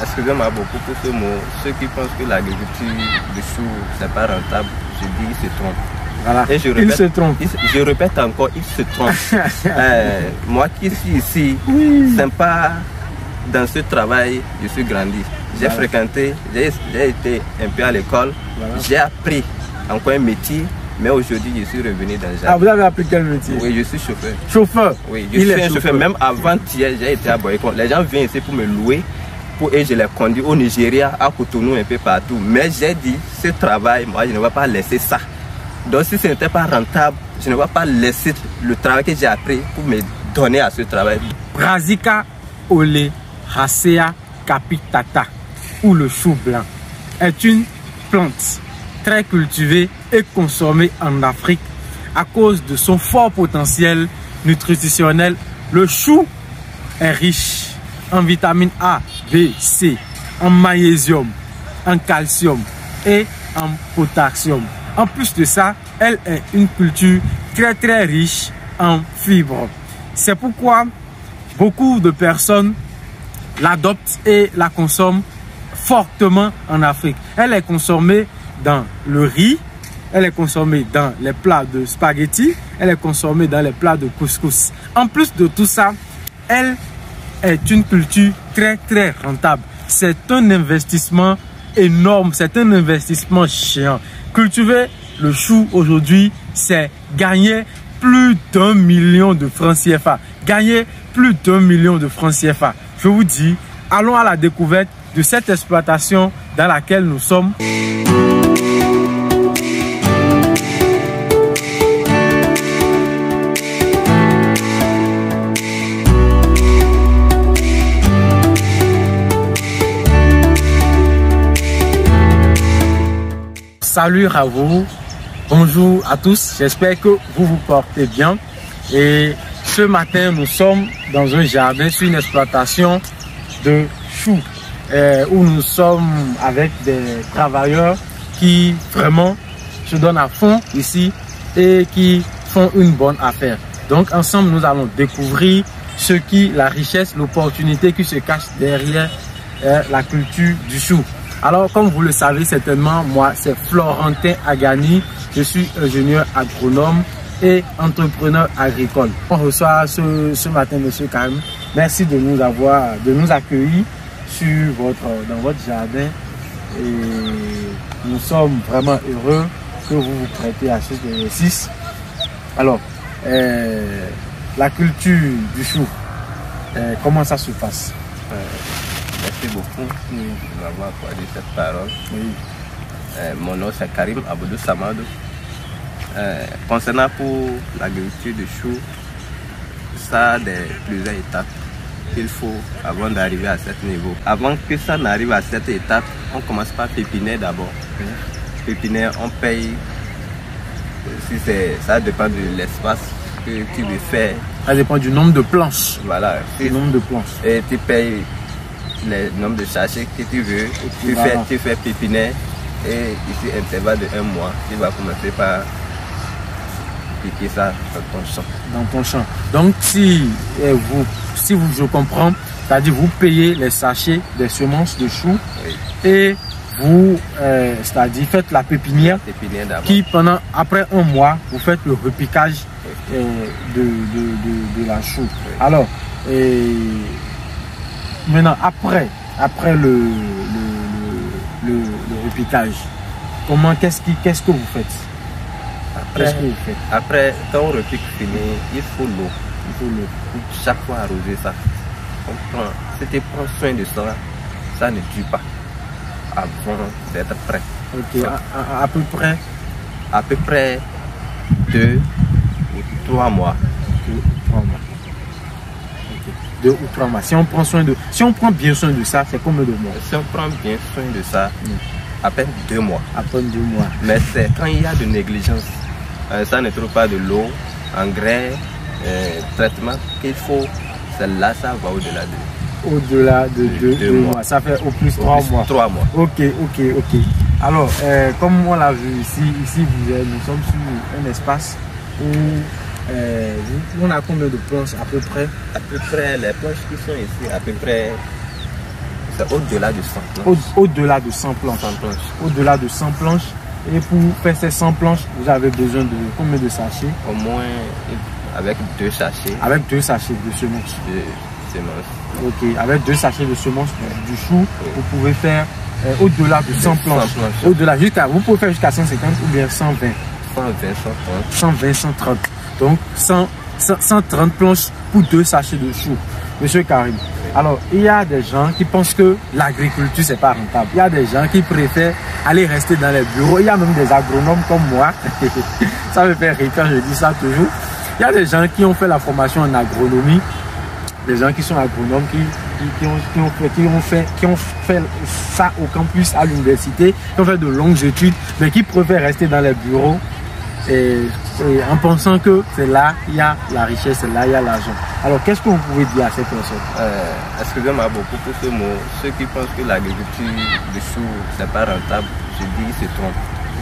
excusez-moi beaucoup pour ce mot, ceux qui pensent que l'agriculture de chou, c'est pas rentable, je dis, ils se trompent. Voilà. Et Il se trompe. Je répète encore, ils se trompent. Moi qui suis ici, c'est pas dans ce travail, je suis grandi. J'ai fréquenté, j'ai été un peu à l'école, j'ai appris encore un métier, mais aujourd'hui je suis revenu dans le jardin. Ah, vous avez appris quel métier? Oui, je suis chauffeur. Chauffeur? Oui, je suis un chauffeur. Même avant-hier, j'ai été à Boycon. Les gens viennent ici pour me louer et je les conduis au Nigeria, à Cotonou, un peu partout. Mais j'ai dit, ce travail, moi je ne vais pas laisser ça. Donc si ce n'était pas rentable, je ne vais pas laisser le travail que j'ai appris pour me donner à ce travail. Brassica oleracea capitata, ou le chou blanc, est une plante très cultivée et consommée en Afrique à cause de son fort potentiel nutritionnel. Le chou est riche en vitamines A, B, C, en magnésium, en calcium et en potassium. En plus de ça, elle est une culture très riche en fibres. C'est pourquoi beaucoup de personnes l'adoptent et la consomment fortement en Afrique. Elle est consommée dans le riz, elle est consommée dans les plats de spaghettis, elle est consommée dans les plats de couscous. En plus de tout ça, elle est une culture très rentable. C'est un investissement énorme, c'est un investissement géant. Cultiver le chou aujourd'hui, c'est gagner plus d'1 million de francs CFA. Gagner plus d'1 million de francs CFA. Je vous dis, allons à la découverte de cette exploitation dans laquelle nous sommes. Salut à vous, bonjour à tous, j'espère que vous vous portez bien. Et ce matin, nous sommes dans un jardin sur une exploitation de choux où nous sommes avec des travailleurs qui vraiment se donnent à fond ici et qui font une bonne affaire. Donc ensemble, nous allons découvrir la richesse, l'opportunité qui se cache derrière la culture du chou. Alors, comme vous le savez certainement, moi, c'est Florentin Agani. Je suis ingénieur agronome et entrepreneur agricole. On reçoit ce matin Monsieur Karim. Merci de nous accueillir dans votre jardin. Et nous sommes vraiment heureux que vous vous prêtez à cet exercice. Alors, la culture du chou, comment ça se passe? Merci beaucoup de m'avoir accordé cette parole. Mon nom c'est Karim Aboudou Samadou. Concernant pour l'agriculture de chou, ça a plusieurs étapes qu'il faut avant d'arriver à ce niveau. Avant que ça n'arrive à cette étape, on commence par pépiner d'abord. Pépiner, on paye, ça dépend de l'espace que tu veux faire. Ça dépend du nombre de planches. Voilà. Du nombre de planches. Et tu payes le nombre de sachets que tu veux, tu fais pépiner et ici intervalle de 1 mois, tu vas commencer par piquer ça dans ton champ. Dans ton champ. Donc si je comprends, c'est-à-dire vous payez les sachets des semences de choux et vous c'est-à-dire faites la pépinière qui après 1 mois, vous faites le repiquage de la chou. Alors, maintenant, après le repiquage, qu'est-ce que vous faites? Après, quand on repique fini, il faut l'eau. Chaque fois arroser ça. Si tu prends soin de ça, ça ne tue pas avant d'être prêt. Ok, à peu près 2 ou 3 mois. 2 ou 3 mois. Si on prend bien soin de ça, c'est combien de mois? Si on prend bien soin de ça, à peine 2 mois. À peine 2 mois. Mais c'est quand il y a de négligence, ça ne trouve pas de l'eau, engrais, traitement qu'il faut, celle-là, ça va au-delà de 2 mois. Ça fait au plus 3 mois. 3 mois. Ok. Alors, comme on l'a vu ici nous sommes sur un espace où on a combien de planches à peu près? À peu près, les planches qui sont ici, à peu près C'est au-delà de 100 planches. Au-delà de 100 planches. Au-delà de 100 planches. Et pour faire ces 100 planches, vous avez besoin de combien de sachets? Au moins avec 2 sachets. Avec 2 sachets de semences. Ok, avec 2 sachets de semences du chou, oui. Vous pouvez faire au-delà de 100 planches. Au-delà, vous pouvez faire jusqu'à 150 ou bien 120. 120, 130. Donc 130 planches pour 2 sachets de chou. Monsieur Karim, alors il y a des gens qui pensent que l'agriculture c'est pas rentable. Il y a des gens qui préfèrent aller rester dans les bureaux. Il y a même des agronomes comme moi. Ça me fait rire quand je dis ça toujours. Il y a des gens qui ont fait la formation en agronomie, des gens qui sont agronomes, qui ont fait ça au campus à l'université, qui ont fait de longues études, mais qui préfèrent rester dans les bureaux et en pensant que c'est là il y a la richesse, c'est là il y a l'argent. Alors qu'est-ce que vous pouvez dire à ces personnes? Excusez-moi beaucoup pour ce mot. Ceux qui pensent que l'agriculture du chou c'est pas rentable, je dis ils se trompent.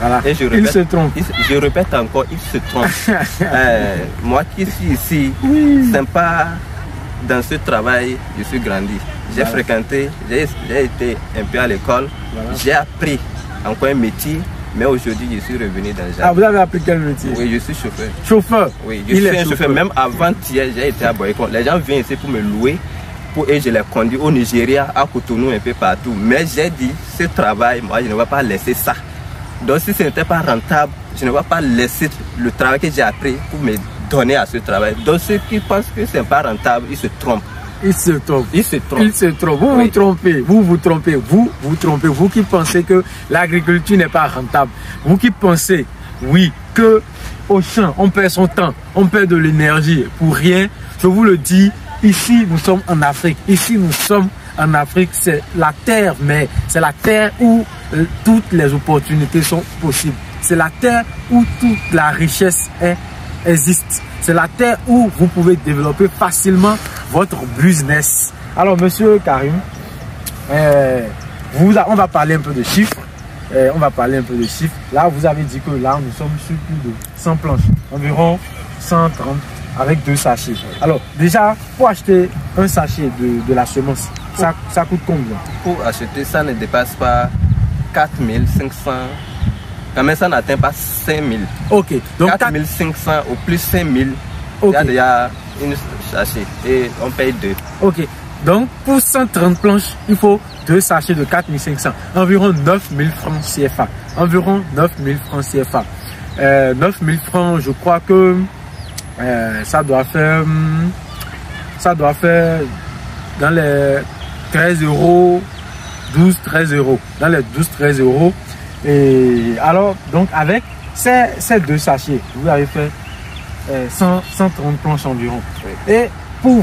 Voilà. Et il se trompe. Je répète encore, il se trompe. Moi qui suis ici, c'est pas dans ce travail je suis grandi. J'ai fréquenté, j'ai été un peu à l'école, j'ai appris encore un métier, mais aujourd'hui je suis revenu dans le jardin. Ah, vous avez appris quel métier? Oui, je suis chauffeur. Chauffeur? Oui, je suis un chauffeur. Même avant-hier, j'ai été à Boycon. Les gens viennent ici pour me louer. Et je les conduis au Nigeria, à Cotonou, un peu partout. Mais j'ai dit, ce travail, moi je ne vais pas laisser ça. Donc si ce n'était pas rentable, je ne vais pas laisser le travail que j'ai appris pour me donner à ce travail. Donc ceux qui pensent que ce n'est pas rentable, ils se trompent. Ils se trompent. Ils se trompent. Ils se trompent. Vous vous trompez. Vous trompez. Vous trompez. Vous qui pensez que l'agriculture n'est pas rentable. Vous qui pensez, oui, que au champ, on perd son temps, on perd de l'énergie pour rien. Je vous le dis, ici nous sommes en Afrique. Ici nous sommes en Afrique. C'est la terre, mais c'est la terre où toutes les opportunités sont possibles. C'est la terre où toute la richesse existe. C'est la terre où vous pouvez développer facilement votre business. Alors, monsieur Karim, on va parler un peu de chiffres. On va parler un peu de chiffres. Là, vous avez dit que là, nous sommes sur plus de 100 planches, environ 130 avec 2 sachets. Alors, déjà, pour acheter un sachet de la semence, ça coûte combien? Pour acheter, ça ne dépasse pas 4500. Quand même, ça n'atteint pas 5000. Ok. Donc 4500 ou plus 5000. Okay. Il y a déjà une sachet et on paye 2. Ok. Donc pour 130 planches, il faut 2 sachets de 4500. Environ 9000 francs CFA. Environ 9000 francs CFA. 9000 francs, je crois que ça doit faire dans les 13 euros, 12-13 euros. Dans les 12-13 euros. Et alors, donc avec ces 2 sachets, vous avez fait 130 planches environ. Oui. Et pour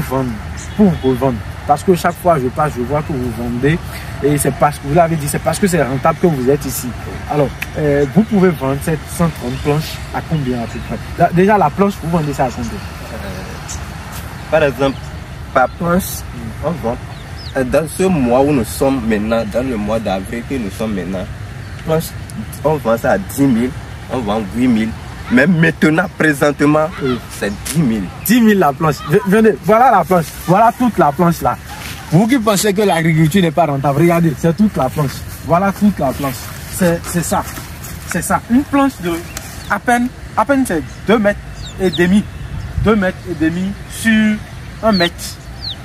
vous vendre, parce que chaque fois je passe, je vois que vous vendez, et c'est parce que vous l'avez dit, c'est parce que c'est rentable que vous êtes ici. Alors, vous pouvez vendre cette 130 planches à combien à peu près? Déjà, la planche, vous vendez ça à combien? Par exemple, par planche, on vend. Dans ce mois où nous sommes maintenant, dans le mois d'avril que nous sommes maintenant, on vend ça à 10 000, on vend 8 000. Même maintenant, présentement, c'est 10 000. 10 000 la planche. Venez, voilà la planche. Voilà toute la planche là. Vous qui pensez que l'agriculture n'est pas rentable, regardez, c'est toute la planche. Voilà toute la planche. C'est ça. C'est ça. Une planche de à peine c'est 2 mètres et demi. 2 mètres et demi sur 1 mètre.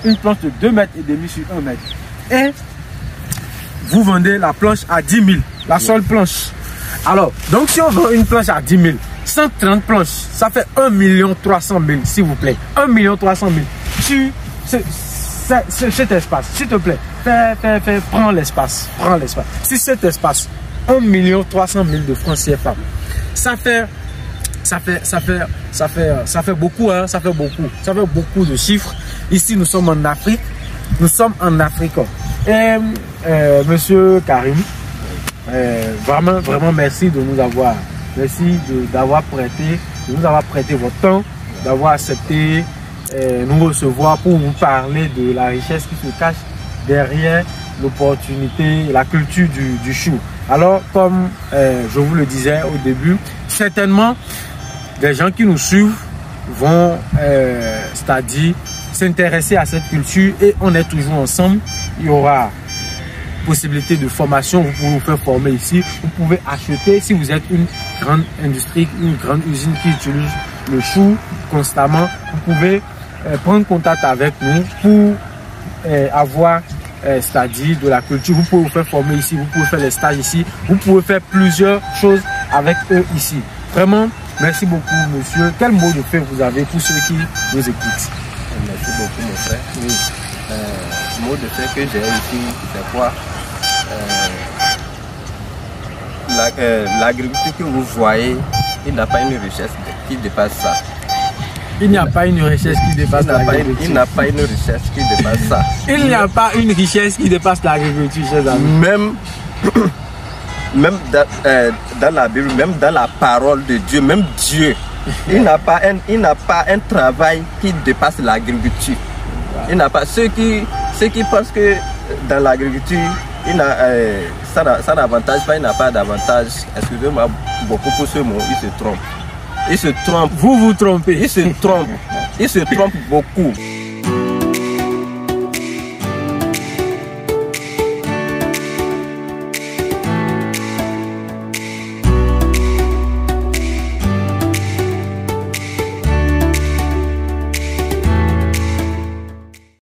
Une planche de 2 mètres et demi sur 1 mètre. Et vous vendez la planche à 10 000. La seule planche. Alors, donc si on vend une planche à 10 000, 130 planches, ça fait 1 300 000, s'il vous plaît. 1 300 000 sur cet espace, s'il te plaît. Prends l'espace. Prends l'espace. Si cet espace, 1 300 000 de francs CFA, ça fait beaucoup, hein, ça fait beaucoup de chiffres. Ici, nous sommes en Afrique. Nous sommes en Afrique. Et monsieur Karim, vraiment merci de nous avoir, d'avoir prêté votre temps, d'avoir accepté nous recevoir pour vous parler de la richesse qui se cache derrière l'opportunité, la culture du chou. Alors, comme je vous le disais au début, certainement des gens qui nous suivent vont, c'est-à-dire s'intéresser à cette culture, et on est toujours ensemble. Il y aura possibilités de formation, vous pouvez vous faire former ici. Vous pouvez acheter, si vous êtes une grande industrie, une grande usine qui utilise le chou constamment, vous pouvez prendre contact avec nous pour avoir c'est-à-dire de la culture. Vous pouvez vous faire former ici, vous pouvez faire les stages ici, vous pouvez faire plusieurs choses avec eux ici. Vraiment, merci beaucoup, monsieur. Quel mot de fin vous avez pour ceux qui nous écoutent? Merci beaucoup, mon frère. Oui. Mot de fin que j'ai ici, c'est quoi? L'agriculture que vous voyez, il n'a pas une richesse qui dépasse ça. Il n'y a pas une richesse qui dépasse l'agriculture. Il n'a pas une richesse qui dépasse ça. Il n'y a pas une richesse qui dépasse l'agriculture, chers amis. Même dans la Bible, même dans la parole de Dieu, même Dieu, il n'a pas un travail qui dépasse l'agriculture. Il n'a pas ceux qui pensent que dans l'agriculture, ça n'avantage pas, il n'a pas d'avantage. Excusez-moi beaucoup pour ce mot, il se trompe. Il se trompe. Vous vous trompez. Il se trompe. Il se trompe beaucoup.